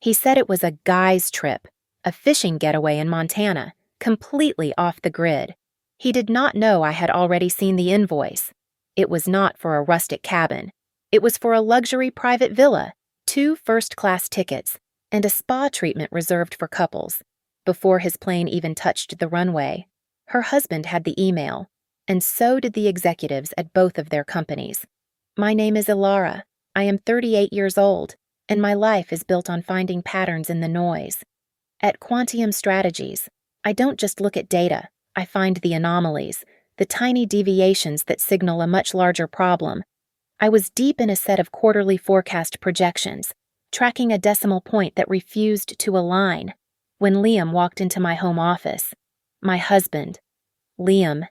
He said it was a guy's trip, a fishing getaway in Montana, completely off the grid. He did not know I had already seen the invoice. It was not for a rustic cabin. It was for a luxury private villa, 2 first-class tickets, and a spa treatment reserved for couples. Before his plane even touched the runway, her husband had the email, and so did the executives at both of their companies. My name is Ilara. I am 38 years old, and my life is built on finding patterns in the noise. At Quantium Strategies, I don't just look at data, I find the anomalies, the tiny deviations that signal a much larger problem. I was deep in a set of quarterly forecast projections, tracking a decimal point that refused to align, when Liam walked into my home office. My husband. Liam.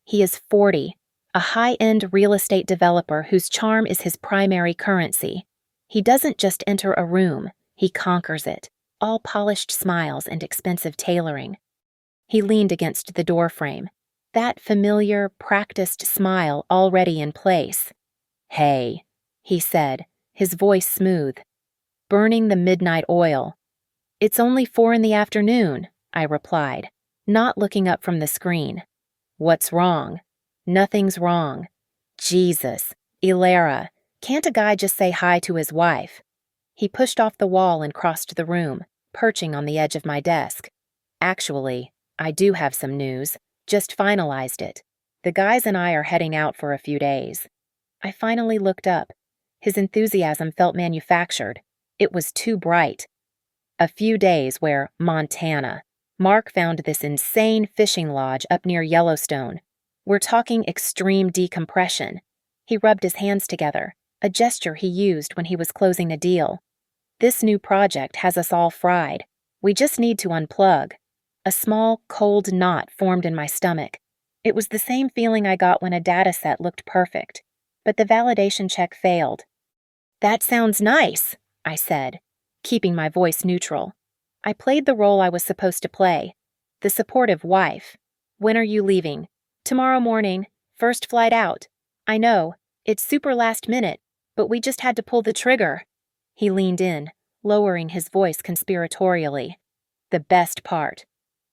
He is 40, a high-end real estate developer whose charm is his primary currency. He doesn't just enter a room, he conquers it, all polished smiles and expensive tailoring. He leaned against the doorframe, that familiar, practiced smile already in place. "Hey," he said, his voice smooth. "Burning the midnight oil." "It's only 4 in the afternoon," I replied, not looking up from the screen. "What's wrong?" "Nothing's wrong." "Jesus, Ilara, can't a guy just say hi to his wife?" He pushed off the wall and crossed the room, perching on the edge of my desk. "Actually, I do have some news. Just finalized it. The guys and I are heading out for a few days." I finally looked up. His enthusiasm felt manufactured. It was too bright. "A few days where Montana. Mark found this insane fishing lodge up near Yellowstone. We're talking extreme decompression." He rubbed his hands together, a gesture he used when he was closing a deal. "This new project has us all fried. We just need to unplug." A small, cold knot formed in my stomach. It was the same feeling I got when a dataset looked perfect, but the validation check failed. "That sounds nice," I said, keeping my voice neutral. I played the role I was supposed to play, the supportive wife. "When are you leaving?" "Tomorrow morning, first flight out." "I know, it's super last minute, but we just had to pull the trigger." He leaned in, lowering his voice conspiratorially. "The best part.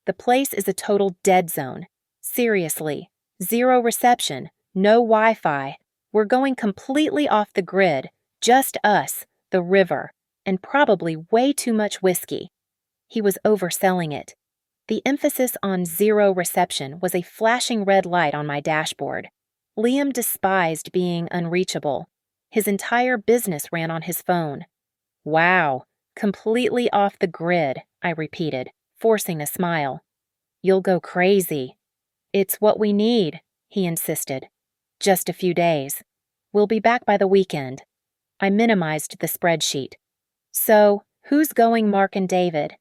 The place is a total dead zone. Seriously, 0 reception, no Wi-Fi. We're going completely off the grid, just us, the river, and probably way too much whiskey." He was overselling it. The emphasis on 0 reception was a flashing red light on my dashboard. Liam despised being unreachable. His entire business ran on his phone. "Wow, completely off the grid," I repeated, forcing a smile. "You'll go crazy." "It's what we need," he insisted. "Just a few days. We'll be back by the weekend." I minimized the spreadsheet. "So, who's going, Mark and David?"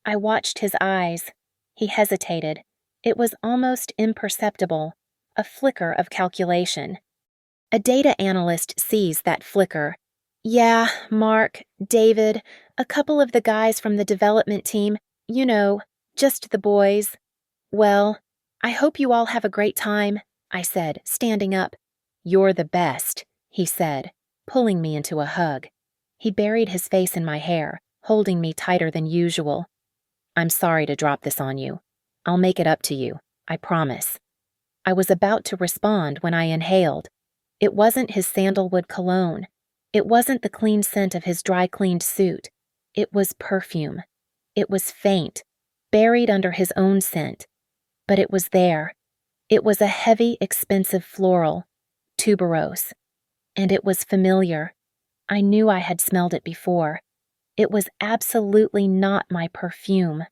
I watched his eyes. He hesitated. It was almost imperceptible, a flicker of calculation. A data analyst sees that flicker. "Yeah, Mark, David, a couple of the guys from the development team, you know, just the boys." "Well, I hope you all have a great time," I said, standing up. "You're the best," he said, pulling me into a hug. He buried his face in my hair, holding me tighter than usual. "I'm sorry to drop this on you. I'll make it up to you, I promise." I was about to respond when I inhaled. It wasn't his sandalwood cologne. It wasn't the clean scent of his dry-cleaned suit. It was perfume. It was faint, buried under his own scent. But it was there. It was a heavy, expensive floral, tuberose. And it was familiar. I knew I had smelled it before. It was absolutely not my perfume.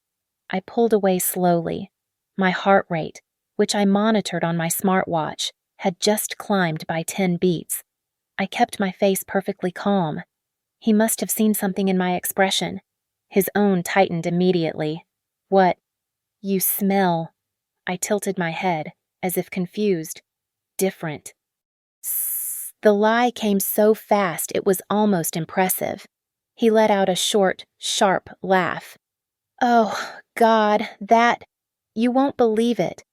I pulled away slowly. My heart rate, which I monitored on my smartwatch, had just climbed by 10 beats. I kept my face perfectly calm. He must have seen something in my expression. His own tightened immediately. "What?" "You smell." I tilted my head, as if confused. "Different." The lie came so fast it was almost impressive. He let out a short, sharp laugh. "Oh, God, you won't believe it.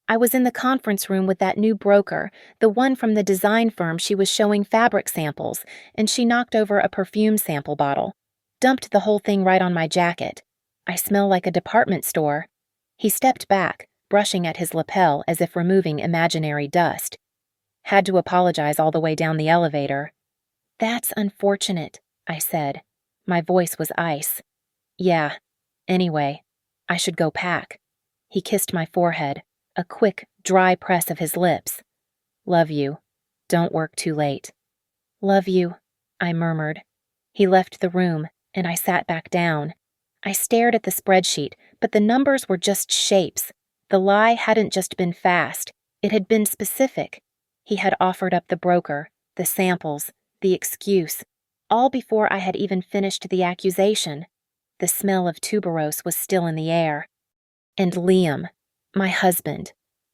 I was in the conference room with that new broker, the one from the design firm she was showing fabric samples, and she knocked over a perfume sample bottle. Dumped the whole thing right on my jacket. I smell like a department store. He stepped back, brushing at his lapel as if removing imaginary dust. Had to apologize all the way down the elevator. That's unfortunate, I said. My voice was ice. Yeah. Anyway, I should go pack. He kissed my forehead, a quick, dry press of his lips. Love you. Don't work too late. Love you, I murmured. He left the room, and I sat back down. I stared at the spreadsheet, but the numbers were just shapes. The lie hadn't just been fast, it had been specific. He had offered up the broker, the samples, the excuse, all before I had even finished the accusation. The smell of tuberose was still in the air. And Liam, my husband,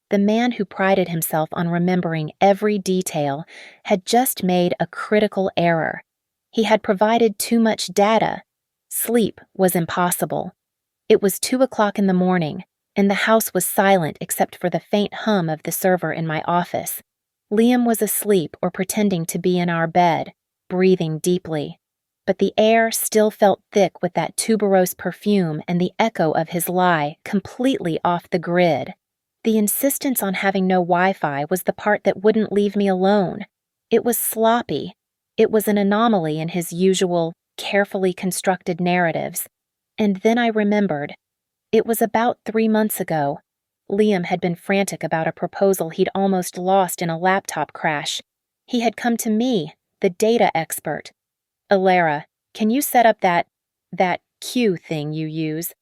the man who prided himself on remembering every detail, had just made a critical error. He had provided too much data. Sleep was impossible. It was 2:00 in the morning, and the house was silent except for the faint hum of the server in my office. Liam was asleep or pretending to be in our bed, breathing deeply. But the air still felt thick with that tuberose perfume and the echo of his lie completely off the grid. The insistence on having no Wi-Fi was the part that wouldn't leave me alone. It was sloppy. It was an anomaly in his usual, carefully constructed narratives. And then I remembered. It was about 3 months ago. Liam had been frantic about a proposal he'd almost lost in a laptop crash. He had come to me, the data expert. Alara, can you set up that queue thing you use?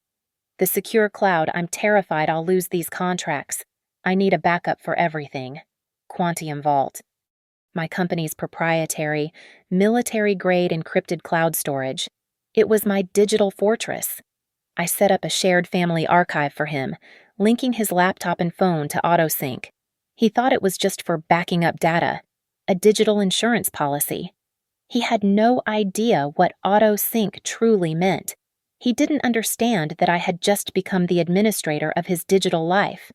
The secure cloud, I'm terrified I'll lose these contracts. I need a backup for everything. Quantium Vault. My company's proprietary, military-grade encrypted cloud storage. It was my digital fortress. I set up a shared family archive for him, linking his laptop and phone to autosync. He thought it was just for backing up data, a digital insurance policy. He had no idea what autosync truly meant. He didn't understand that I had just become the administrator of his digital life.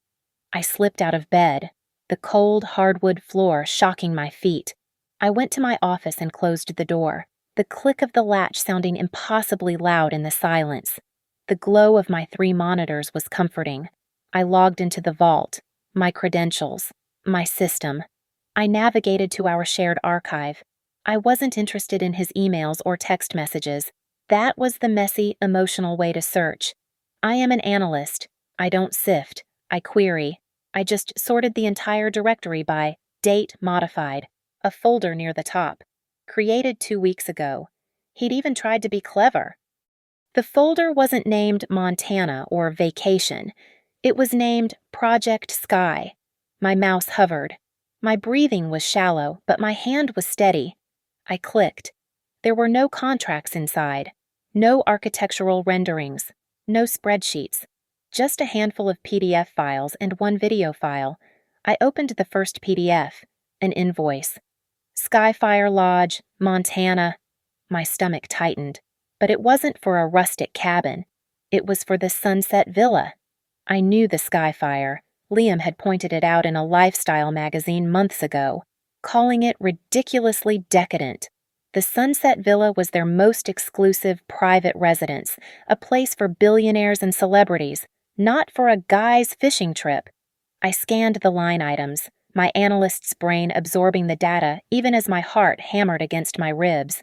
I slipped out of bed, the cold hardwood floor shocking my feet. I went to my office and closed the door, the click of the latch sounding impossibly loud in the silence. The glow of my 3 monitors was comforting. I logged into the vault, my credentials, my system. I navigated to our shared archive. I wasn't interested in his emails or text messages. That was the messy, emotional way to search. I am an analyst. I don't sift. I query. I just sorted the entire directory by date modified, a folder near the top, created 2 weeks ago. He'd even tried to be clever. The folder wasn't named Montana or Vacation. It was named Project Sky. My mouse hovered. My breathing was shallow, but my hand was steady. I clicked. There were no contracts inside, no architectural renderings, no spreadsheets, just a handful of PDF files and 1 video file. I opened the first PDF, an invoice. Skyfire Lodge, Montana. My stomach tightened, but it wasn't for a rustic cabin. It was for the Sunset Villa. I knew the Skyfire. Liam had pointed it out in a lifestyle magazine months ago, calling it ridiculously decadent. The Sunset Villa was their most exclusive private residence, a place for billionaires and celebrities, not for a guy's fishing trip. I scanned the line items, my analyst's brain absorbing the data even as my heart hammered against my ribs.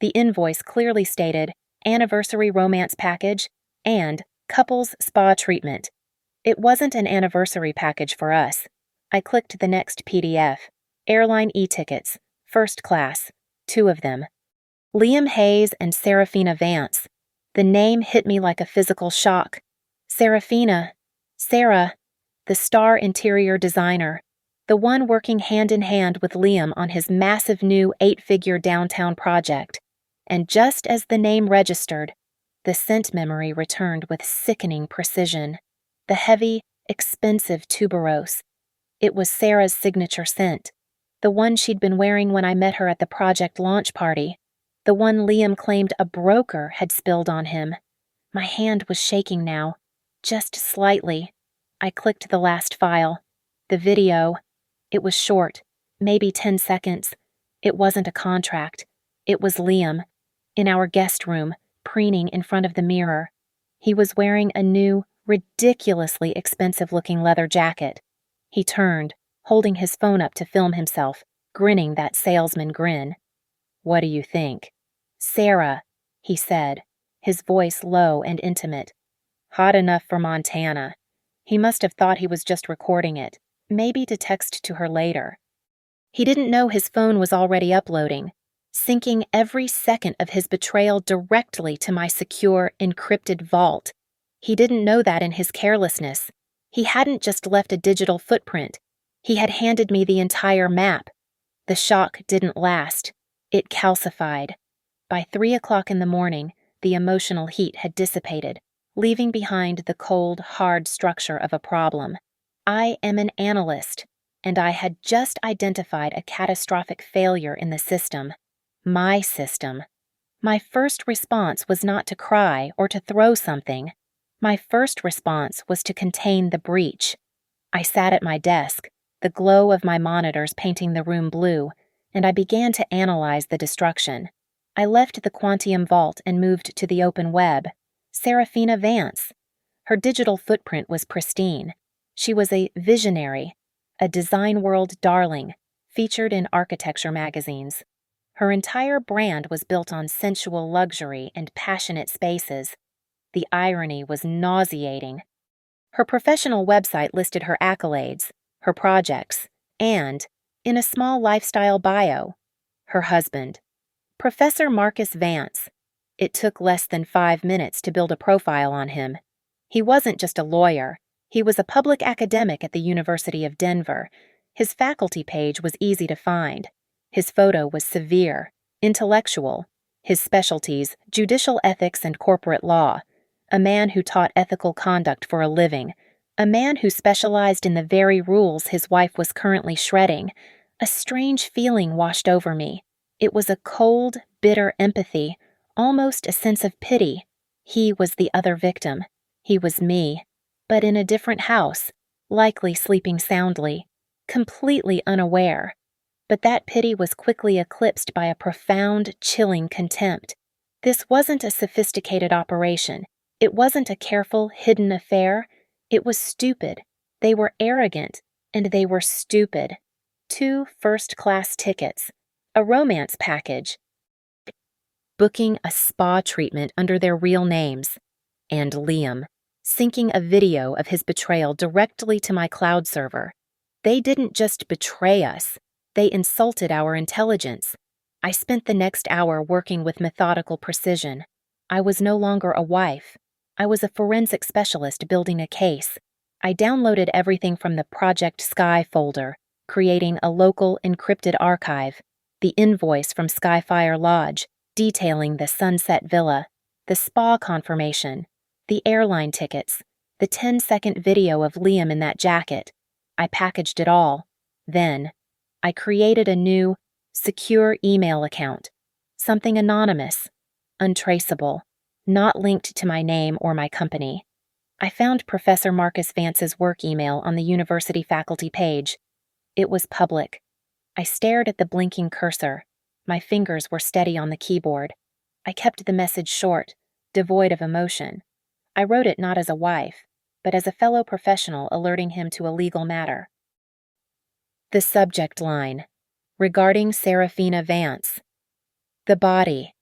The invoice clearly stated anniversary romance package and couples spa treatment. It wasn't an anniversary package for us. I clicked the next PDF. Airline e-tickets, first class, 2 of them. Liam Hayes and Serafina Vance. The name hit me like a physical shock. Serafina, Sarah, the star interior designer, the one working hand in hand with Liam on his massive new 8-figure downtown project. And just as the name registered, the scent memory returned with sickening precision. The heavy, expensive tuberose. It was Sarah's signature scent. The one she'd been wearing when I met her at the project launch party. The one Liam claimed a broker had spilled on him. My hand was shaking now, just slightly. I clicked the last file. The video. It was short, maybe 10 seconds. It wasn't a contract. It was Liam, in our guest room, preening in front of the mirror. He was wearing a new, ridiculously expensive-looking leather jacket. He turned, holding his phone up to film himself, grinning that salesman grin. "What do you think?" "Sarah," he said, his voice low and intimate. "Hot enough for Montana." He must have thought he was just recording it, maybe to text to her later. He didn't know his phone was already uploading, syncing every second of his betrayal directly to my secure, encrypted vault. He didn't know that in his carelessness. He hadn't just left a digital footprint. He had handed me the entire map. The shock didn't last. It calcified. By 3 o'clock in the morning, the emotional heat had dissipated, leaving behind the cold, hard structure of a problem. I am an analyst, and I had just identified a catastrophic failure in the system. My system. My first response was not to cry or to throw something. My first response was to contain the breach. I sat at my desk, the glow of my monitors painting the room blue, and I began to analyze the destruction. I left the Quantium Vault and moved to the open web. Serafina Vance. Her digital footprint was pristine. She was a visionary, a design world darling, featured in architecture magazines. Her entire brand was built on sensual luxury and passionate spaces. The irony was nauseating. Her professional website listed her accolades, her projects, and, in a small lifestyle bio, her husband, Professor Marcus Vance. It took less than 5 minutes to build a profile on him. He wasn't just a lawyer. He was a public academic at the University of Denver. His faculty page was easy to find. His photo was severe, intellectual. His specialties, judicial ethics and corporate law. A man who taught ethical conduct for a living. A man who specialized in the very rules his wife was currently shredding. A strange feeling washed over me. It was a cold, bitter empathy, almost a sense of pity. He was the other victim. He was me, but in a different house, likely sleeping soundly, completely unaware. But that pity was quickly eclipsed by a profound, chilling contempt. This wasn't a sophisticated operation. It wasn't a careful, hidden affair. It was stupid. They were arrogant, and they were stupid. 2 first-class tickets, a romance package, booking a spa treatment under their real names, and Liam, syncing a video of his betrayal directly to my cloud server. They didn't just betray us. They insulted our intelligence. I spent the next hour working with methodical precision. I was no longer a wife. I was a forensic specialist building a case. I downloaded everything from the Project Sky folder, creating a local encrypted archive, the invoice from Skyfire Lodge, detailing the Sunset Villa, the spa confirmation, the airline tickets, the 10-second video of Liam in that jacket. I packaged it all. Then, I created a new, secure email account, something anonymous, untraceable, not linked to my name or my company. I found Professor Marcus Vance's work email on the university faculty page. It was public. I stared at the blinking cursor. My fingers were steady on the keyboard. I kept the message short, devoid of emotion. I wrote it not as a wife, but as a fellow professional alerting him to a legal matter. The subject line: regarding Serafina Vance. The body: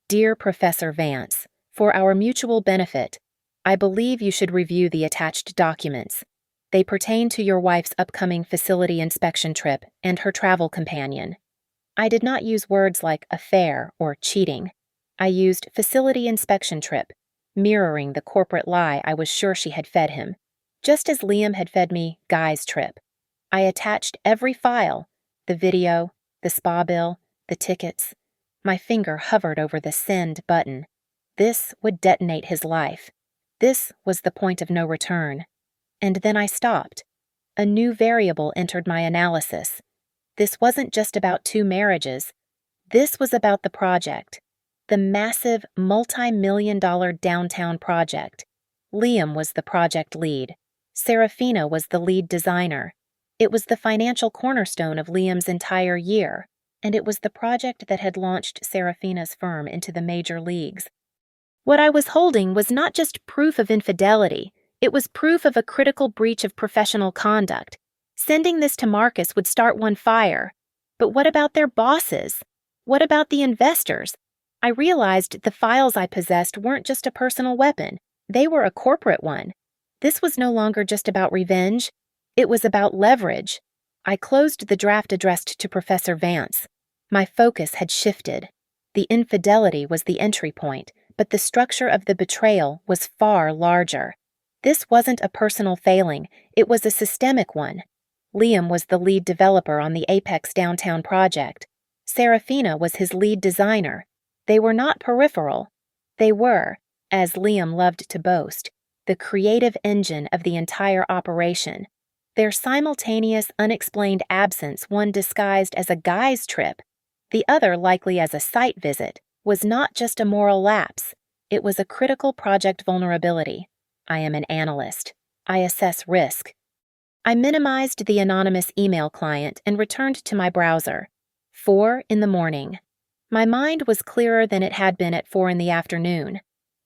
Dear Professor Vance, for our mutual benefit, I believe you should review the attached documents. They pertain to your wife's upcoming facility inspection trip and her travel companion. I did not use words like affair or cheating. I used facility inspection trip, mirroring the corporate lie I was sure she had fed him, just as Liam had fed me guy's trip. I attached every file, the video, the spa bill, the tickets. My finger hovered over the send button. This would detonate his life. This was the point of no return. And then I stopped. A new variable entered my analysis. This wasn't just about 2 marriages. This was about the project. The massive, multi-million-dollar downtown project. Liam was the project lead. Serafina was the lead designer. It was the financial cornerstone of Liam's entire year, and it was the project that had launched Serafina's firm into the major leagues. What I was holding was not just proof of infidelity, it was proof of a critical breach of professional conduct. Sending this to Marcus would start one fire. But what about their bosses? What about the investors? I realized the files I possessed weren't just a personal weapon, they were a corporate one. This was no longer just about revenge, it was about leverage. I closed the draft addressed to Professor Vance. My focus had shifted. The infidelity was the entry point, but the structure of the betrayal was far larger. This wasn't a personal failing, it was a systemic one. Liam was the lead developer on the Apex downtown project. Serafina was his lead designer. They were not peripheral. They were, as Liam loved to boast, the creative engine of the entire operation. Their simultaneous, unexplained absence, one disguised as a guy's trip, the other likely as a site visit, was not just a moral lapse. It was a critical project vulnerability. I am an analyst. I assess risk. I minimized the anonymous email client and returned to my browser. 4 in the morning. My mind was clearer than it had been at 4 in the afternoon.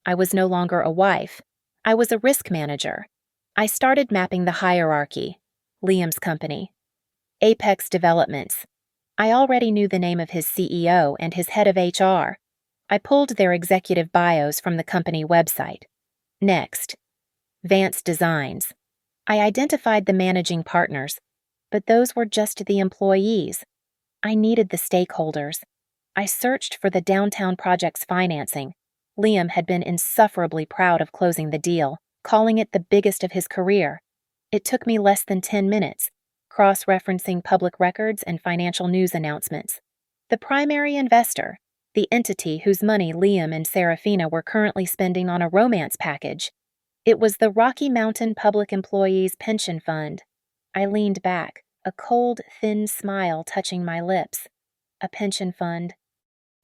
I was no longer a wife. I was a risk manager. I started mapping the hierarchy. Liam's company. Apex Developments. I already knew the name of his CEO and his head of HR. I pulled their executive bios from the company website. Next. Vance Designs. I identified the managing partners, but those were just the employees. I needed the stakeholders. I searched for the downtown project's financing. Liam had been insufferably proud of closing the deal, calling it the biggest of his career. It took me less than 10 minutes, cross-referencing public records and financial news announcements. The primary investor, the entity whose money Liam and Serafina were currently spending on a romance package. It was the Rocky Mountain Public Employees Pension Fund. I leaned back, a cold, thin smile touching my lips. A pension fund.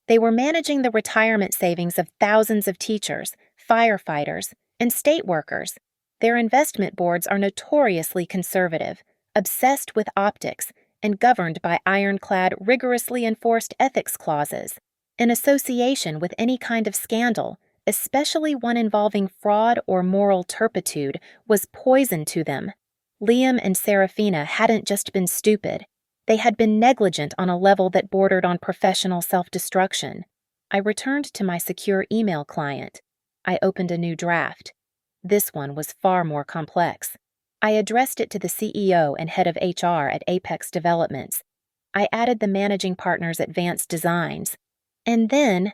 They were managing the retirement savings of thousands of teachers, firefighters, and state workers. Their investment boards are notoriously conservative, obsessed with optics, and governed by ironclad, rigorously enforced ethics clauses. An association with any kind of scandal, especially one involving fraud or moral turpitude, was poison to them. Liam and Serafina hadn't just been stupid. They had been negligent on a level that bordered on professional self-destruction. I returned to my secure email client. I opened a new draft. This one was far more complex. I addressed it to the CEO and head of HR at Apex Developments. I added the managing partners at Vance Designs. And then,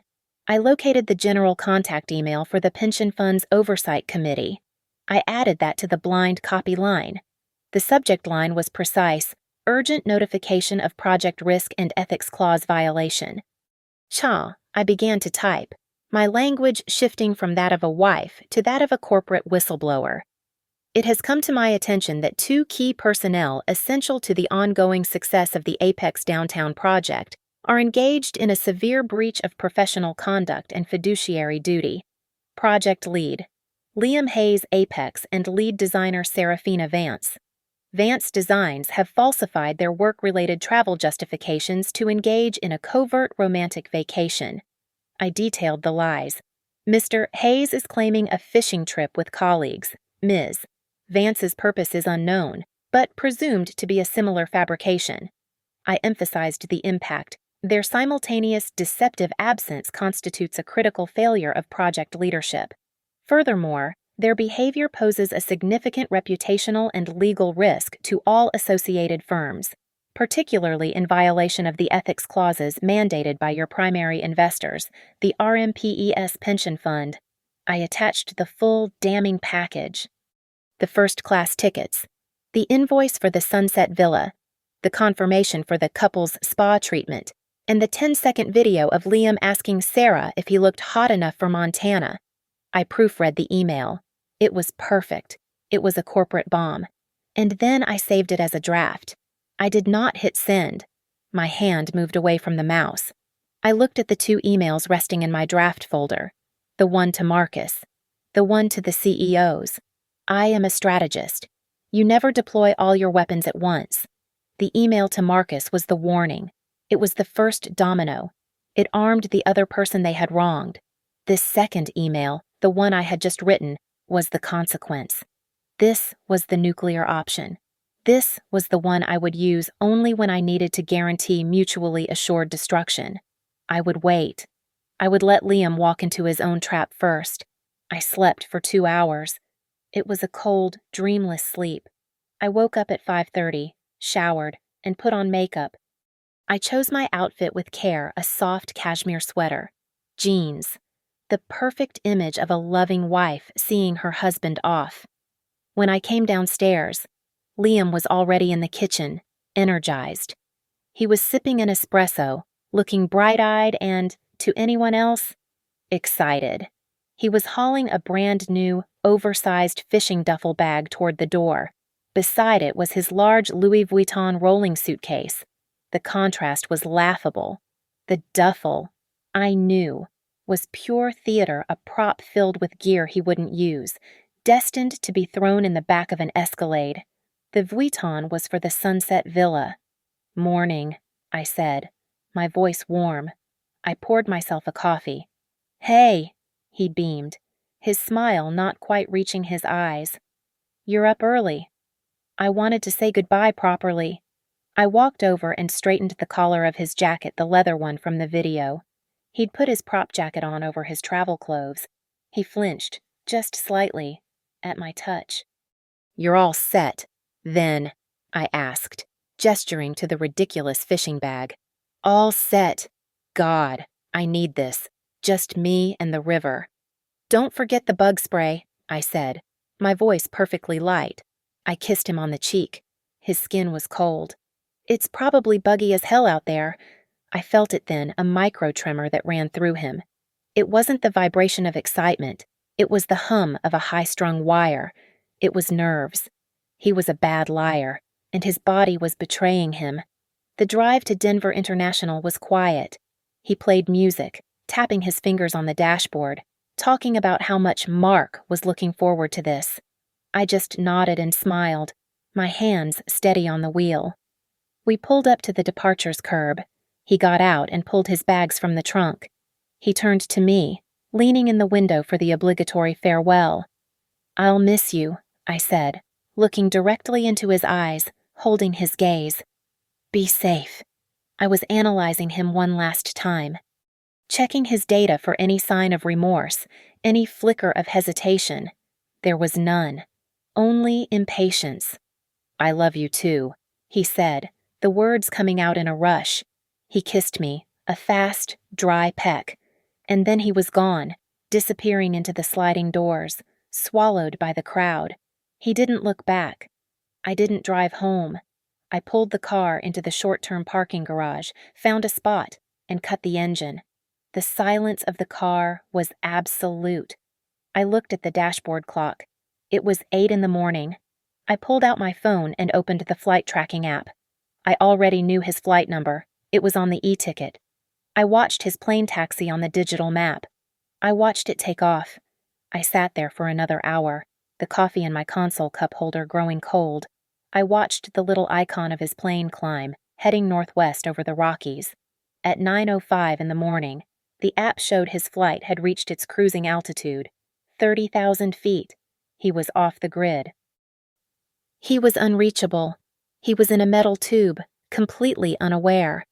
I located the general contact email for the pension fund's oversight committee. I added that to the blind copy line. The subject line was precise: urgent notification of project risk and ethics clause violation. I began to type, my language shifting from that of a wife to that of a corporate whistleblower. It has come to my attention that 2 key personnel essential to the ongoing success of the Apex Downtown project are engaged in a severe breach of professional conduct and fiduciary duty. Project lead, Liam Hayes Apex and lead designer Serafina Vance. Vance Designs have falsified their work-related travel justifications to engage in a covert romantic vacation. I detailed the lies. Mr. Hayes is claiming a fishing trip with colleagues. Ms. Vance's purpose is unknown, but presumed to be a similar fabrication. I emphasized the impact. Their simultaneous, deceptive absence constitutes a critical failure of project leadership. Furthermore, their behavior poses a significant reputational and legal risk to all associated firms, particularly in violation of the ethics clauses mandated by your primary investors, the RMPES Pension Fund. I attached the full, damning package. The first-class tickets, the invoice for the Sunset Villa, the confirmation for the couple's spa treatment, and the 10-second video of Liam asking Sarah if he looked hot enough for Montana. I proofread the email. It was perfect. It was a corporate bomb. And then I saved it as a draft. I did not hit send. My hand moved away from the mouse. I looked at the 2 emails resting in my draft folder. The one to Marcus. The one to the CEOs. I am a strategist. You never deploy all your weapons at once. The email to Marcus was the warning. It was the first domino. It armed the other person they had wronged. This second email, the one I had just written, was the consequence. This was the nuclear option. This was the one I would use only when I needed to guarantee mutually assured destruction. I would wait. I would let Liam walk into his own trap first. I slept for 2 hours. It was a cold, dreamless sleep. I woke up at 5:30, showered, and put on makeup. I chose my outfit with care, a soft cashmere sweater, jeans, the perfect image of a loving wife seeing her husband off. When I came downstairs, Liam was already in the kitchen, energized. He was sipping an espresso, looking bright-eyed and, to anyone else, excited. He was hauling a brand-new, oversized fishing duffel bag toward the door. Beside it was his large Louis Vuitton rolling suitcase. The contrast was laughable. The duffel, I knew, was pure theater, a prop filled with gear he wouldn't use, destined to be thrown in the back of an Escalade. The Vuitton was for the Sunset Villa. "Morning," I said, my voice warm. I poured myself a coffee. "Hey," he beamed, his smile not quite reaching his eyes. "You're up early." I wanted to say goodbye properly. I walked over and straightened the collar of his jacket, the leather one from the video. He'd put his prop jacket on over his travel clothes. He flinched, just slightly, at my touch. "You're all set, then?" I asked, gesturing to the ridiculous fishing bag. "All set. God, I need this. Just me and the river." "Don't forget the bug spray," I said, my voice perfectly light. I kissed him on the cheek. His skin was cold. "It's probably buggy as hell out there." I felt it then, a micro-tremor that ran through him. It wasn't the vibration of excitement. It was the hum of a high-strung wire. It was nerves. He was a bad liar, and his body was betraying him. The drive to Denver International was quiet. He played music, tapping his fingers on the dashboard, talking about how much Mark was looking forward to this. I just nodded and smiled, my hands steady on the wheel. We pulled up to the departures curb. He got out and pulled his bags from the trunk. He turned to me, leaning in the window for the obligatory farewell. "I'll miss you," I said, looking directly into his eyes, holding his gaze. "Be safe." I was analyzing him one last time, checking his data for any sign of remorse, any flicker of hesitation. There was none. Only impatience. "I love you too," he said, the words coming out in a rush. He kissed me, a fast, dry peck, and then he was gone, disappearing into the sliding doors, swallowed by the crowd. He didn't look back. I didn't drive home. I pulled the car into the short-term parking garage, found a spot, and cut the engine. The silence of the car was absolute. I looked at the dashboard clock. It was 8 in the morning. I pulled out my phone and opened the flight tracking app. I already knew his flight number. It was on the e-ticket. I watched his plane taxi on the digital map. I watched it take off. I sat there for another hour, the coffee in my console cup holder growing cold. I watched the little icon of his plane climb, heading northwest over the Rockies. At 9:05 in the morning, the app showed his flight had reached its cruising altitude, 30,000 feet. He was off the grid. He was unreachable. He was in a metal tube, completely unaware.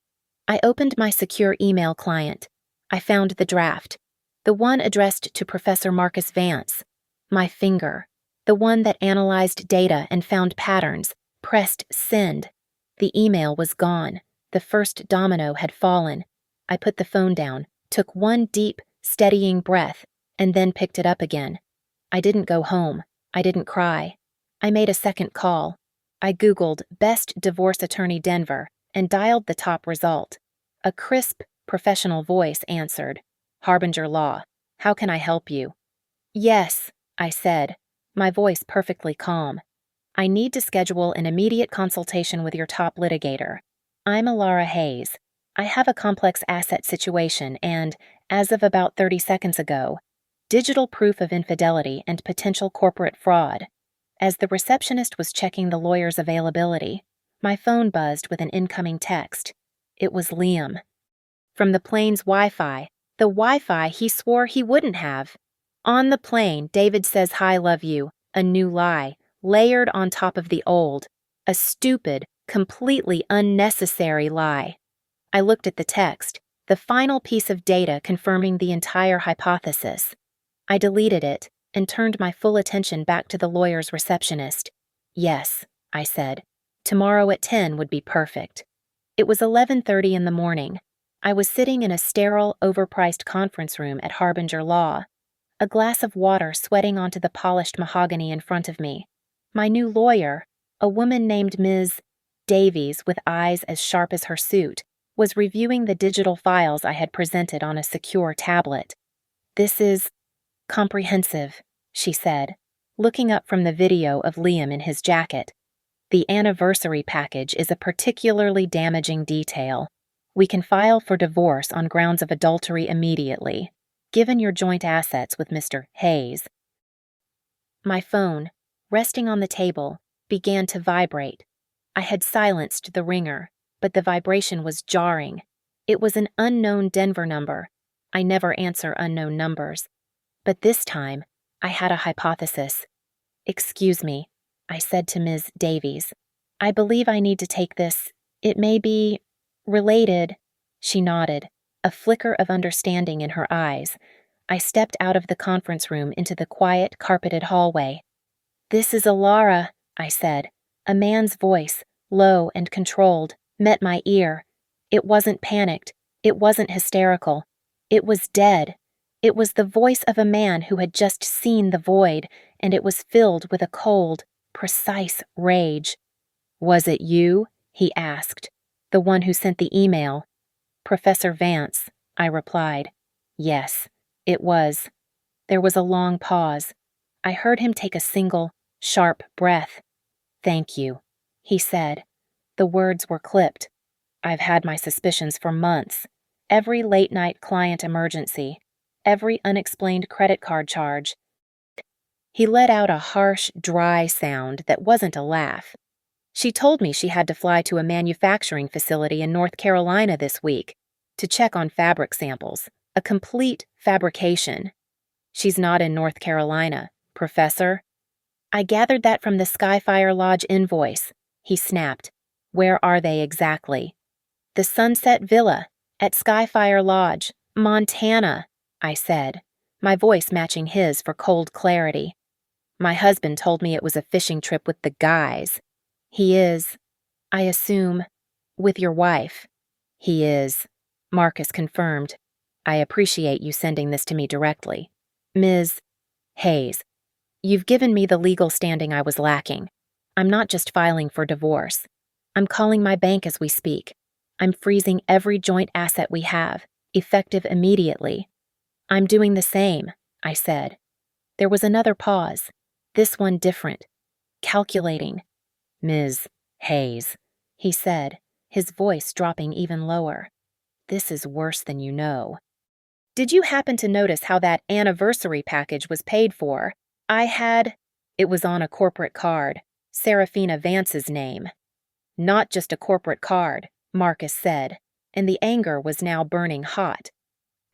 I opened my secure email client. I found the draft, the one addressed to Professor Marcus Vance. My finger, the one that analyzed data and found patterns, pressed send. The email was gone. The first domino had fallen. I put the phone down, took one deep, steadying breath, and then picked it up again. I didn't go home. I didn't cry. I made a second call. I Googled Best Divorce Attorney Denver and dialed the top result. A crisp, professional voice answered, "Harbinger Law. How can I help you?" "Yes," I said, my voice perfectly calm. "I need to schedule an immediate consultation with your top litigator. I'm Alara Hayes. I have a complex asset situation and, as of about 30 seconds ago, digital proof of infidelity and potential corporate fraud." As the receptionist was checking the lawyer's availability, my phone buzzed with an incoming text. It was Liam. From the plane's Wi-Fi, The Wi-Fi he swore he wouldn't have. On the plane, David says "Hi, love you," a new lie, layered on top of the old. A stupid, completely unnecessary lie. I looked at the text, the final piece of data confirming the entire hypothesis. I deleted it and turned my full attention back to the lawyer's receptionist. "Yes," I said. "Tomorrow at 10 would be perfect." It was 11:30 in the morning. I was sitting in a sterile, overpriced conference room at Harbinger Law, a glass of water sweating onto the polished mahogany in front of me. My new lawyer, a woman named Ms. Davies with eyes as sharp as her suit, was reviewing the digital files I had presented on a secure tablet. "This is comprehensive," she said, looking up from the video of Liam in his jacket. "The anniversary package is a particularly damaging detail. We can file for divorce on grounds of adultery immediately, given your joint assets with Mr. Hayes." My phone, resting on the table, began to vibrate. I had silenced the ringer, but the vibration was jarring. It was an unknown Denver number. I never answer unknown numbers. But this time, I had a hypothesis. "Excuse me," I said to Ms. Davies. "I believe I need to take this. It may be related." She nodded, a flicker of understanding in her eyes. I stepped out of the conference room into the quiet, carpeted hallway. "This is Alara," I said. A man's voice, low and controlled, met my ear. It wasn't panicked. It wasn't hysterical. It was dead. It was the voice of a man who had just seen the void, and it was filled with a cold, precise rage. "Was it you?" he asked. "The one who sent the email?" "Professor Vance," I replied. "Yes, it was." There was a long pause. I heard him take a single, sharp breath. "Thank you," he said. The words were clipped. "I've had my suspicions for months. Every late-night client emergency, every unexplained credit card charge." He let out a harsh, dry sound that wasn't a laugh. "She told me she had to fly to a manufacturing facility in North Carolina this week to check on fabric samples, a complete fabrication." "She's not in North Carolina, Professor." "I gathered that from the Skyfire Lodge invoice," he snapped. "Where are they exactly?" "The Sunset Villa, at Skyfire Lodge, Montana," I said, my voice matching his for cold clarity. "My husband told me it was a fishing trip with the guys." "He is, I assume, with your wife." "He is," Marcus confirmed. "I appreciate you sending this to me directly. Ms. Hayes, you've given me the legal standing I was lacking. I'm not just filing for divorce. I'm calling my bank as we speak. I'm freezing every joint asset we have, effective immediately." "I'm doing the same," I said. There was another pause, this one different, calculating. "Ms. Hayes," he said, his voice dropping even lower. "This is worse than you know. Did you happen to notice how that anniversary package was paid for? It was on a corporate card, Serafina Vance's name." "Not just a corporate card," Marcus said, and the anger was now burning hot.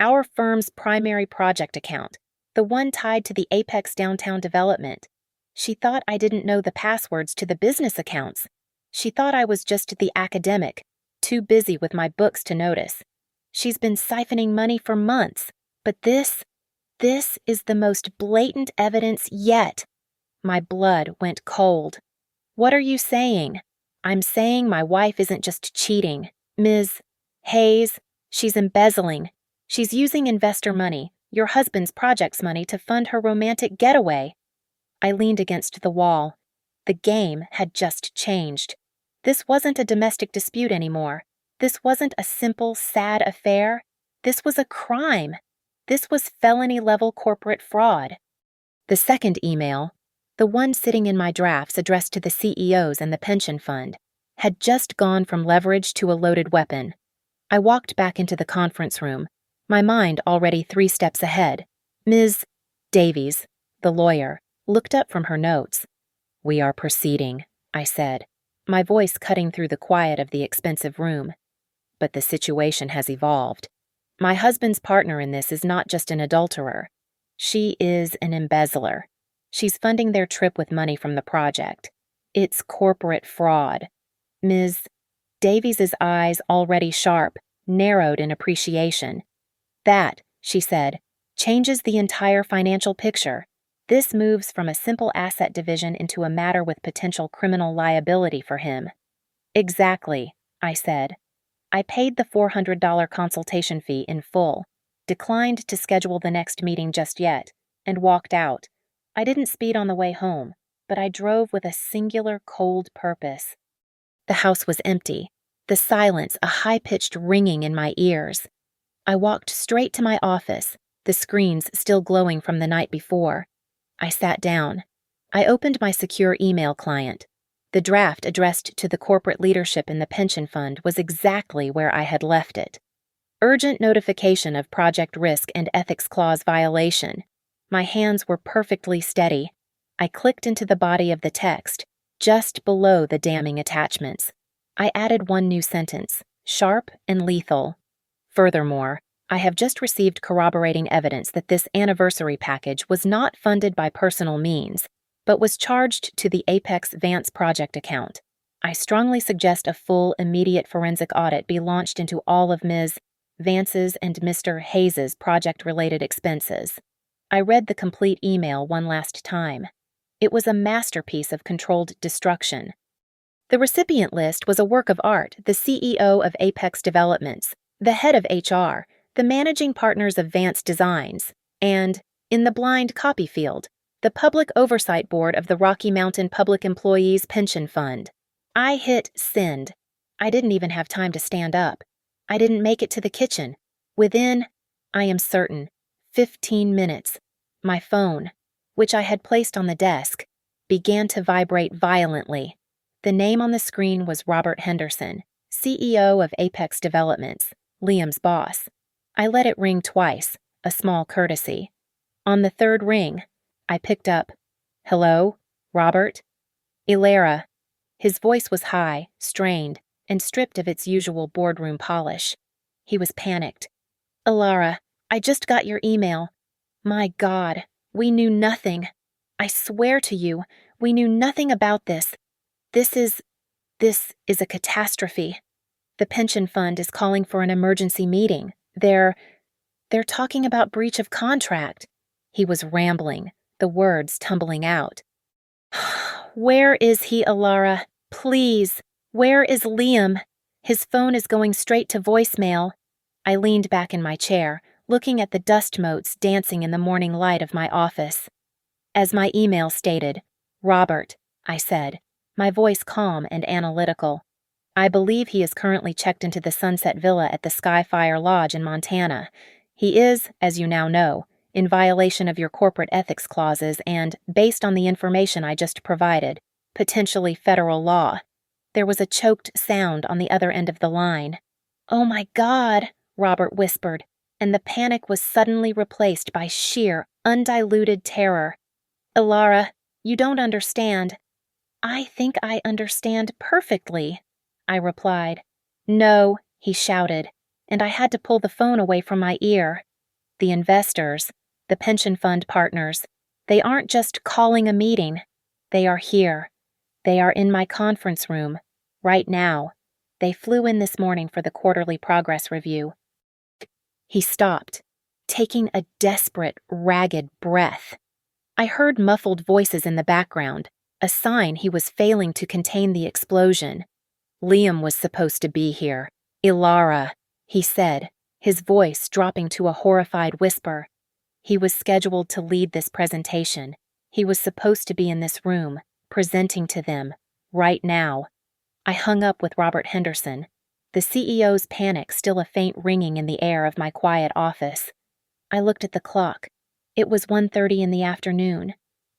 "Our firm's primary project account, the one tied to the Apex downtown development. She thought I didn't know the passwords to the business accounts. She thought I was just the academic, too busy with my books to notice. She's been siphoning money for months, but this is the most blatant evidence yet." My blood went cold. "What are you saying?" "I'm saying my wife isn't just cheating. Ms. Hayes, she's embezzling. She's using investor money, your husband's project's money, to fund her romantic getaway." I leaned against the wall. The game had just changed. This wasn't a domestic dispute anymore. This wasn't a simple, sad affair. This was a crime. This was felony-level corporate fraud. The second email, the one sitting in my drafts addressed to the CEOs and the pension fund, had just gone from leverage to a loaded weapon. I walked back into the conference room, my mind already 3 steps ahead. Ms. Davies, the lawyer, looked up from her notes. "We are proceeding," I said, my voice cutting through the quiet of the expensive room. "But the situation has evolved. My husband's partner in this is not just an adulterer. She is an embezzler. She's funding their trip with money from the project. It's corporate fraud. Ms. Davies's eyes, already sharp, narrowed in appreciation. That, she said, changes the entire financial picture. This moves from a simple asset division into a matter with potential criminal liability for him. Exactly, I said. I paid the $400 consultation fee in full, declined to schedule the next meeting just yet, and walked out. I didn't speed on the way home, but I drove with a singular cold purpose. The house was empty, the silence a high-pitched ringing in my ears. I walked straight to my office, the screens still glowing from the night before. I sat down. I opened my secure email client. The draft addressed to the corporate leadership in the pension fund was exactly where I had left it. Urgent notification of project risk and ethics clause violation. My hands were perfectly steady. I clicked into the body of the text, just below the damning attachments. I added one new sentence, sharp and lethal. Furthermore, I have just received corroborating evidence that this anniversary package was not funded by personal means, but was charged to the Apex Vance project account. I strongly suggest a full, immediate forensic audit be launched into all of Ms. Vance's and Mr. Hayes's project-related expenses. I read the complete email one last time. It was a masterpiece of controlled destruction. The recipient list was a work of art, the CEO of Apex Developments, the head of HR, the managing partners of Vance Designs, and, in the blind copy field, the Public Oversight Board of the Rocky Mountain Public Employees Pension Fund. I hit send. I didn't even have time to stand up. I didn't make it to the kitchen. Within, I am certain, 15 minutes, my phone, which I had placed on the desk, began to vibrate violently. The name on the screen was Robert Henderson, CEO of Apex Developments, Liam's boss. I let it ring twice, a small courtesy. On the third ring, I picked up, "Hello, Robert?" "Ilara." His voice was high, strained, and stripped of its usual boardroom polish. He was panicked. "Ilara, I just got your email. My God, we knew nothing. I swear to you, we knew nothing about this. This is a catastrophe. The pension fund is calling for an emergency meeting. They're talking about breach of contract." He was rambling, the words tumbling out. "Where is he, Ilara? Please, where is Liam? His phone is going straight to voicemail." I leaned back in my chair, looking at the dust motes dancing in the morning light of my office. As my email stated, "Robert," I said, my voice calm and analytical. "I believe he is currently checked into the Sunset Villa at the Skyfire Lodge in Montana. He is, as you now know, in violation of your corporate ethics clauses and, based on the information I just provided, potentially federal law." There was a choked sound on the other end of the line. "Oh my God," Robert whispered, and the panic was suddenly replaced by sheer, undiluted terror. "Ilara, you don't understand." "I think I understand perfectly," I replied. "No," he shouted, and I had to pull the phone away from my ear. "The investors, the pension fund partners, they aren't just calling a meeting. They are here. They are in my conference room, right now. They flew in this morning for the quarterly progress review." He stopped, taking a desperate, ragged breath. I heard muffled voices in the background, a sign he was failing to contain the explosion. "Liam was supposed to be here. Ilara," he said, his voice dropping to a horrified whisper. "He was scheduled to lead this presentation. He was supposed to be in this room, presenting to them, right now." I hung up with Robert Henderson, the CEO's panic still a faint ringing in the air of my quiet office. I looked at the clock. It was 1:30 in the afternoon.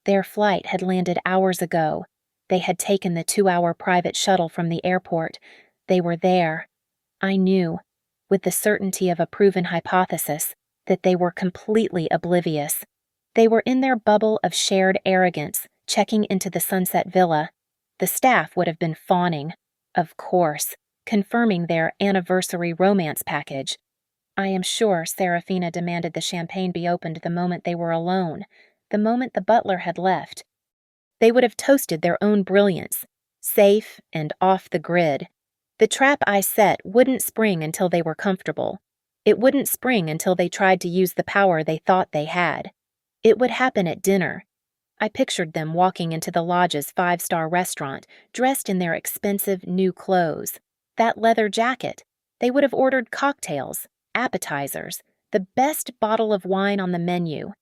Their flight had landed hours ago. They had taken the 2-hour private shuttle from the airport. They were there. I knew, with the certainty of a proven hypothesis, that they were completely oblivious. They were in their bubble of shared arrogance, checking into the Sunset Villa. The staff would have been fawning, of course, confirming their anniversary romance package. I am sure Serafina demanded the champagne be opened the moment they were alone, the moment the butler had left. They would have toasted their own brilliance, safe and off the grid. The trap I set wouldn't spring until they were comfortable. It wouldn't spring until they tried to use the power they thought they had. It would happen at dinner. I pictured them walking into the lodge's five-star restaurant, dressed in their expensive new clothes. That leather jacket. They would have ordered cocktails, appetizers, the best bottle of wine on the menu.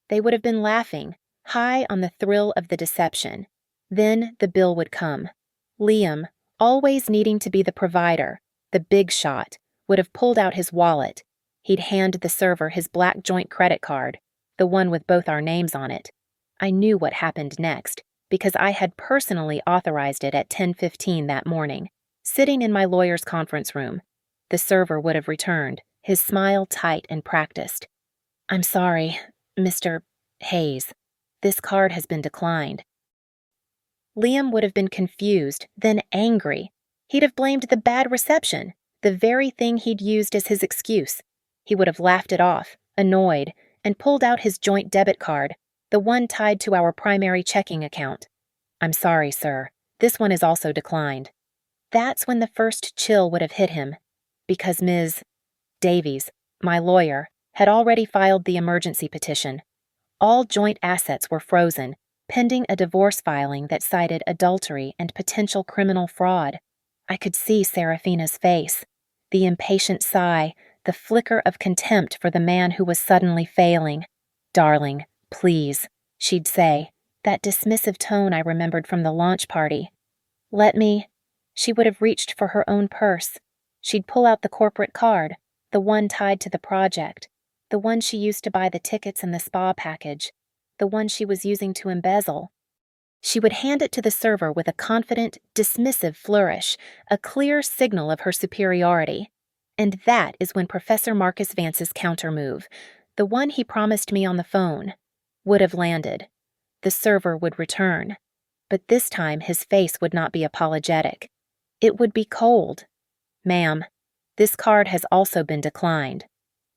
They would have been laughing, high on the thrill of the deception. Then the bill would come. Liam, always needing to be the provider, the big shot, would have pulled out his wallet. He'd hand the server his black joint credit card, the one with both our names on it. I knew what happened next, because I had personally authorized it at 10:15 that morning, sitting in my lawyer's conference room. The server would have returned, his smile tight and practiced. "I'm sorry, Mr. Hayes. This card has been declined." Liam would have been confused, then angry. He'd have blamed the bad reception, the very thing he'd used as his excuse. He would have laughed it off, annoyed, and pulled out his joint debit card, the one tied to our primary checking account. "I'm sorry, sir. This one is also declined." That's when the first chill would have hit him, because Ms. Davies, my lawyer, had already filed the emergency petition. All joint assets were frozen, pending a divorce filing that cited adultery and potential criminal fraud. I could see Serafina's face, the impatient sigh, the flicker of contempt for the man who was suddenly failing. "Darling, please," she'd say, that dismissive tone I remembered from the launch party. "Let me—" She would have reached for her own purse. She'd pull out the corporate card, the one tied to the project, the one she used to buy the tickets and the spa package, the one she was using to embezzle. She would hand it to the server with a confident, dismissive flourish, a clear signal of her superiority. And that is when Professor Marcus Vance's countermove, the one he promised me on the phone, would have landed. The server would return, but this time his face would not be apologetic. It would be cold. "Ma'am, this card has also been declined,"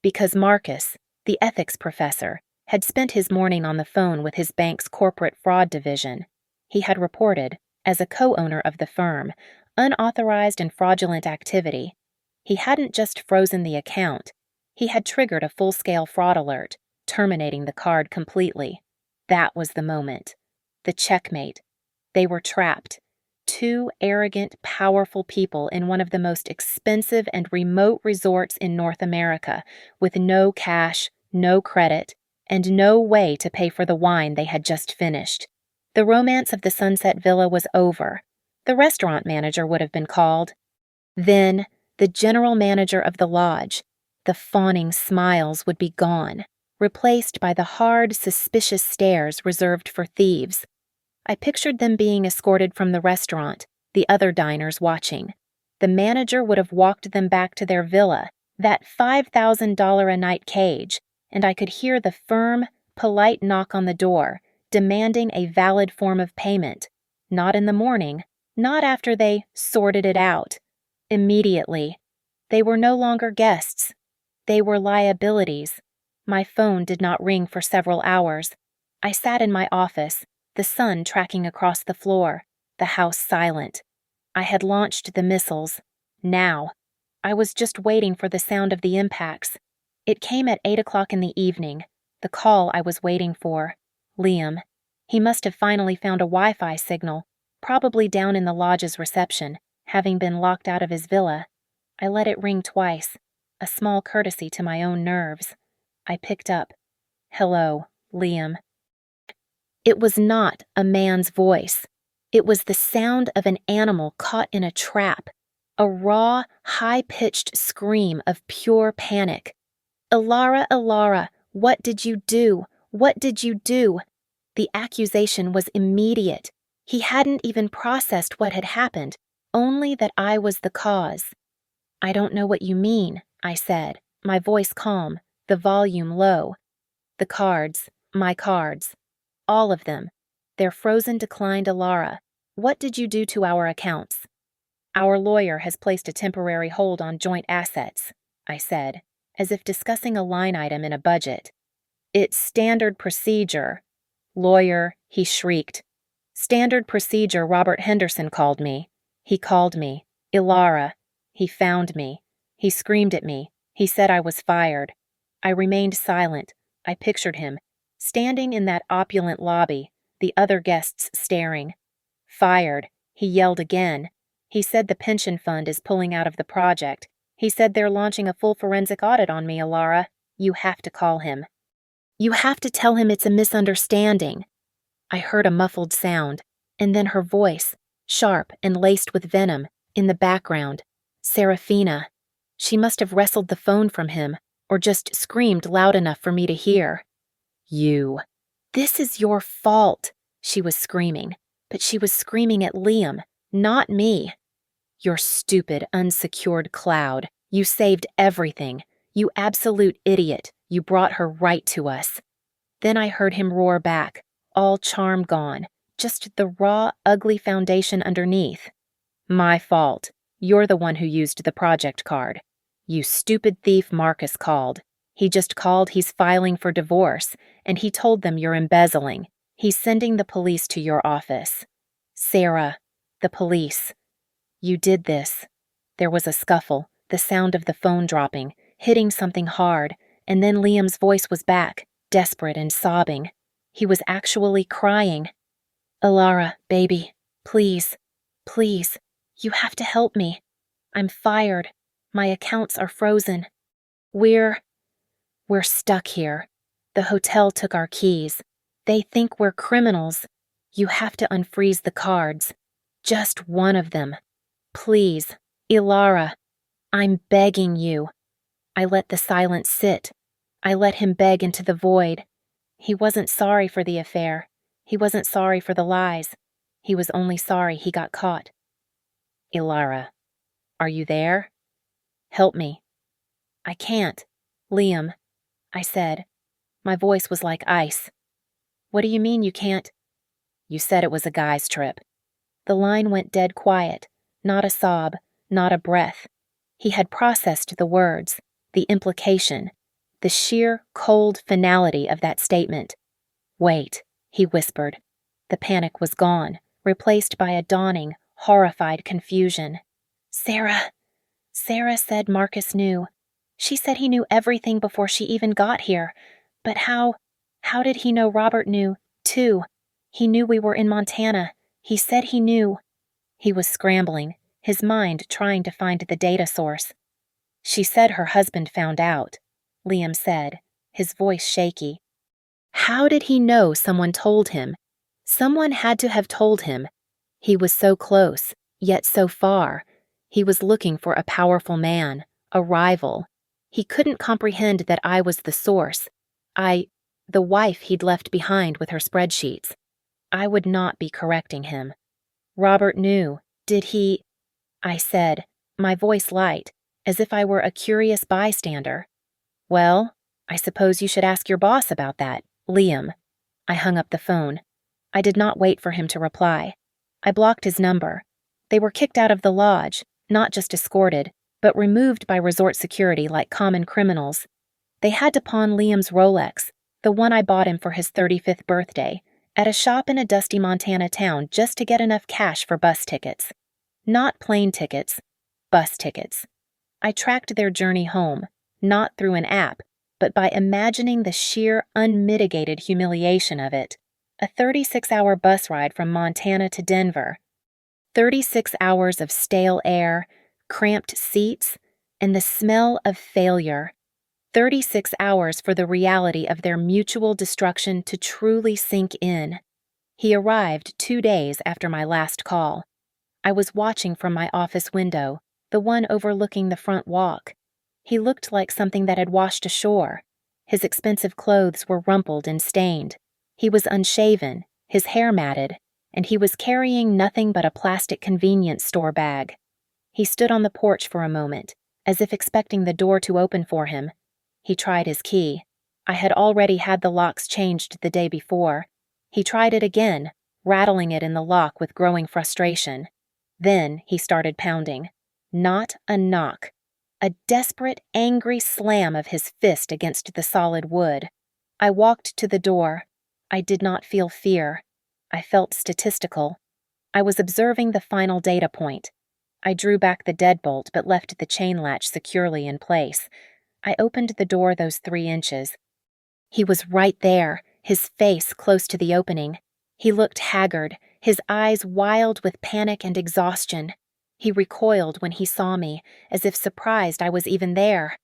because Marcus, the ethics professor, had spent his morning on the phone with his bank's corporate fraud division. He had reported, as a co-owner of the firm, unauthorized and fraudulent activity. He hadn't just frozen the account. He had triggered a full-scale fraud alert, terminating the card completely. That was the moment. The checkmate. They were trapped. Two arrogant, powerful people in one of the most expensive and remote resorts in North America, with no cash, no credit, and no way to pay for the wine they had just finished. The romance of the Sunset Villa was over. The restaurant manager would have been called. Then, the general manager of the lodge. The fawning smiles would be gone, replaced by the hard, suspicious stares reserved for thieves. I pictured them being escorted from the restaurant, the other diners watching. The manager would have walked them back to their villa, that $5,000 a night cage, and I could hear the firm, polite knock on the door, demanding a valid form of payment. Not in the morning, not after they sorted it out. Immediately. They were no longer guests. They were liabilities. My phone did not ring for several hours. I sat in my office, the sun tracking across the floor, the house silent. I had launched the missiles. Now. I was just waiting for the sound of the impacts. It came at 8 o'clock in the evening, the call I was waiting for. Liam. He must have finally found a Wi-Fi signal, probably down in the lodge's reception, having been locked out of his villa. I let it ring twice, a small courtesy to my own nerves. I picked up. "Hello, Liam." It was not a man's voice. It was the sound of an animal caught in a trap, a raw, high-pitched scream of pure panic. "Ilara, Ilara, what did you do? What did you do?" The accusation was immediate. He hadn't even processed what had happened, only that I was the cause. "I don't know what you mean," I said, my voice calm, the volume low. "The cards, my cards. All of them. They're frozen declined, Ilara. What did you do to our accounts?" "Our lawyer has placed a temporary hold on joint assets," I said. as if discussing a line item in a budget. "It's standard procedure." "Lawyer," he shrieked. "Standard procedure, Robert Henderson called me. He called me. Ilara. He found me. He screamed at me. He said I was fired." I remained silent. I pictured him, standing in that opulent lobby, the other guests staring. "Fired," he yelled again. "He said the pension fund is pulling out of the project. He said they're launching a full forensic audit on me, Ilara. You have to call him. You have to tell him it's a misunderstanding." I heard a muffled sound, and then her voice, sharp and laced with venom, in the background. Serafina. She must have wrestled the phone from him, or just screamed loud enough for me to hear. "You. This is your fault," she was screaming, but she was screaming at Liam, not me. "Your stupid, unsecured cloud. You saved everything. You absolute idiot. You brought her right to us." Then I heard him roar back, all charm gone, just the raw, ugly foundation underneath. "My fault. You're the one who used the project card. You stupid thief, Marcus called. He just called, he's filing for divorce, and he told them you're embezzling. He's sending the police to your office." "Sarah, the police. You did this." There was a scuffle, the sound of the phone dropping, hitting something hard, and then Liam's voice was back, desperate and sobbing. He was actually crying. "Ilara, baby, please, please, you have to help me. I'm fired. My accounts are frozen. We're stuck here. The hotel took our keys. They think we're criminals. You have to unfreeze the cards. Just one of them. Please, Ilara, I'm begging you." I let the silence sit. I let him beg into the void. He wasn't sorry for the affair. He wasn't sorry for the lies. He was only sorry he got caught. "Ilara, are you there? Help me." "I can't. Liam," I said. My voice was like ice. "What do you mean you can't?" "You said it was a guy's trip." The line went dead quiet, not a sob, not a breath. He had processed the words, the implication, the sheer, cold finality of that statement. "Wait," he whispered. The panic was gone, replaced by a dawning, horrified confusion. Sarah said Marcus knew. She said he knew everything before she even got here. But how did he know Robert knew, too? He knew we were in Montana. He said he knew." He was scrambling, his mind trying to find the data source. "She said her husband found out," Liam said, his voice shaky. How did he know someone told him? Someone had to have told him. He was so close, yet so far. He was looking for a powerful man, a rival. He couldn't comprehend that I was the source. The wife he'd left behind with her spreadsheets. I would not be correcting him. "Robert knew. Did he?" I said, my voice light, as if I were a curious bystander. "Well, I suppose you should ask your boss about that, Liam." I hung up the phone. I did not wait for him to reply. I blocked his number. They were kicked out of the lodge, not just escorted, but removed by resort security like common criminals. They had to pawn Liam's Rolex, the one I bought him for his 35th birthday, at a shop in a dusty Montana town just to get enough cash for bus tickets. Not plane tickets, bus tickets. I tracked their journey home, not through an app, but by imagining the sheer, unmitigated humiliation of it. A 36-hour bus ride from Montana to Denver. 36 hours of stale air, cramped seats, and the smell of failure. 36 hours for the reality of their mutual destruction to truly sink in. He arrived 2 days after my last call. I was watching from my office window, the one overlooking the front walk. He looked like something that had washed ashore. His expensive clothes were rumpled and stained. He was unshaven, his hair matted, and he was carrying nothing but a plastic convenience store bag. He stood on the porch for a moment, as if expecting the door to open for him. He tried his key. I had already had the locks changed the day before. He tried it again, rattling it in the lock with growing frustration. Then he started pounding. Not a knock. A desperate, angry slam of his fist against the solid wood. I walked to the door. I did not feel fear. I felt statistical. I was observing the final data point. I drew back the deadbolt but left the chain latch securely in place. I opened the door those 3 inches. He was right there, his face close to the opening. He looked haggard, his eyes wild with panic and exhaustion. He recoiled when he saw me, as if surprised I was even there.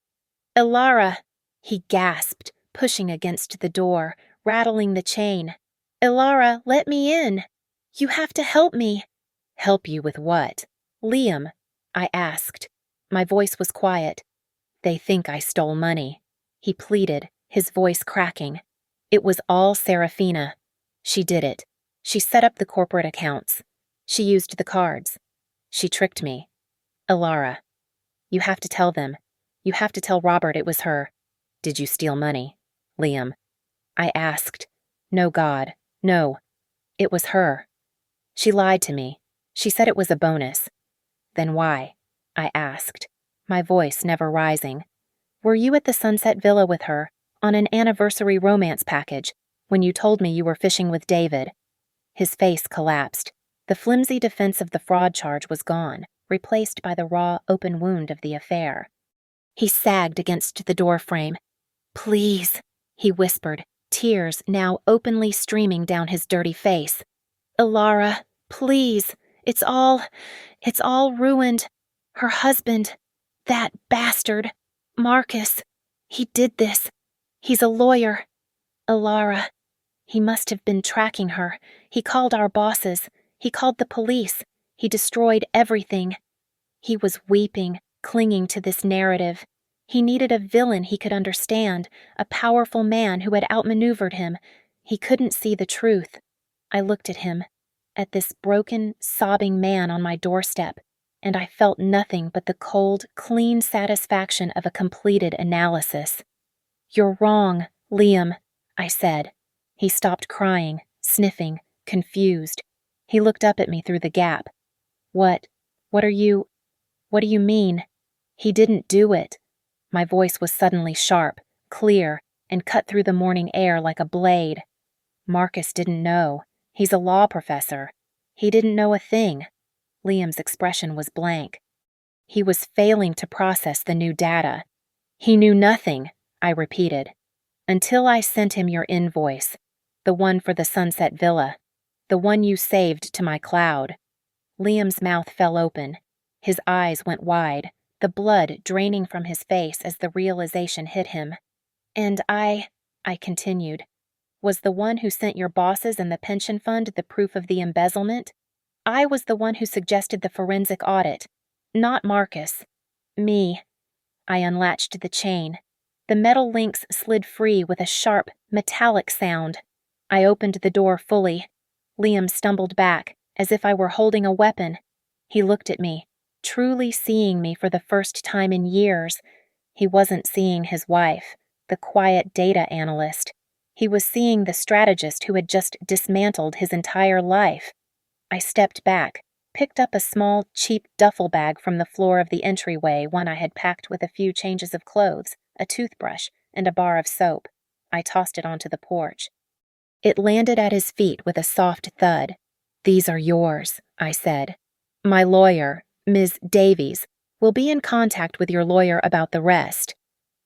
"Ilara!" he gasped, pushing against the door, rattling the chain. "Ilara, let me in! You have to help me!" "Help you with what?" "Liam," I asked. My voice was quiet. "They think I stole money," he pleaded, his voice cracking. "It was all Serafina. She did it. She set up the corporate accounts. She used the cards. She tricked me. Ilara, you have to tell them. You have to tell Robert it was her." "Did you steal money, Liam?" I asked. "No, God, no. It was her. She lied to me. She said it was a bonus." "Then why?" I asked, my voice never rising. "Were you at the Sunset Villa with her, on an anniversary romance package, when you told me you were fishing with David?" His face collapsed. The flimsy defense of the fraud charge was gone, replaced by the raw, open wound of the affair. He sagged against the doorframe. "Please," he whispered, tears now openly streaming down his dirty face. "Ilara, please. It's all ruined. Her husband, that bastard, Marcus, he did this. He's a lawyer. Ilara, he must have been tracking her. He called our bosses. He called the police. He destroyed everything." He was weeping, clinging to this narrative. He needed a villain he could understand, a powerful man who had outmaneuvered him. He couldn't see the truth. I looked at him, at this broken, sobbing man on my doorstep, and I felt nothing but the cold, clean satisfaction of a completed analysis. "You're wrong, Liam," I said. He stopped crying, sniffing, confused. He looked up at me through the gap. What do you mean?" "He didn't do it." My voice was suddenly sharp, clear, and cut through the morning air like a blade. "Marcus didn't know. He's a law professor. He didn't know a thing." Liam's expression was blank. He was failing to process the new data. "He knew nothing," I repeated, "until I sent him your invoice, the one for the Sunset Villa, the one you saved to my cloud." Liam's mouth fell open. His eyes went wide, the blood draining from his face as the realization hit him. "And I continued, "was the one who sent your bosses and the pension fund the proof of the embezzlement. I was the one who suggested the forensic audit, not Marcus. Me." I unlatched the chain. The metal links slid free with a sharp, metallic sound. I opened the door fully. Liam stumbled back, as if I were holding a weapon. He looked at me, truly seeing me for the first time in years. He wasn't seeing his wife, the quiet data analyst. He was seeing the strategist who had just dismantled his entire life. I stepped back, picked up a small, cheap duffel bag from the floor of the entryway, one I had packed with a few changes of clothes, a toothbrush, and a bar of soap. I tossed it onto the porch. It landed at his feet with a soft thud. "These are yours," I said. "My lawyer, Ms. Davies, will be in contact with your lawyer about the rest."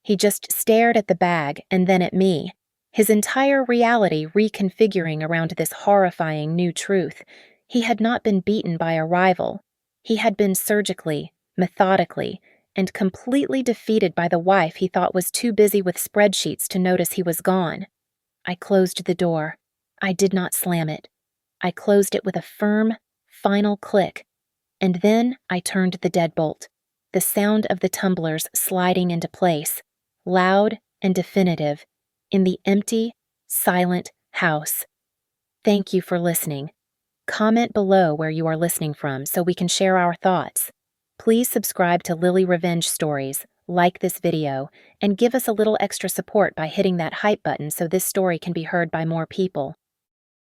He just stared at the bag and then at me, his entire reality reconfiguring around this horrifying new truth. He had not been beaten by a rival. He had been surgically, methodically, and completely defeated by the wife he thought was too busy with spreadsheets to notice he was gone. I closed the door. I did not slam it. I closed it with a firm, final click, and then I turned the deadbolt, the sound of the tumblers sliding into place, loud and definitive, in the empty, silent house. Thank you for listening. Comment below where you are listening from so we can share our thoughts. Please subscribe to Lily Revenge Stories, like this video, and give us a little extra support by hitting that hype button so this story can be heard by more people.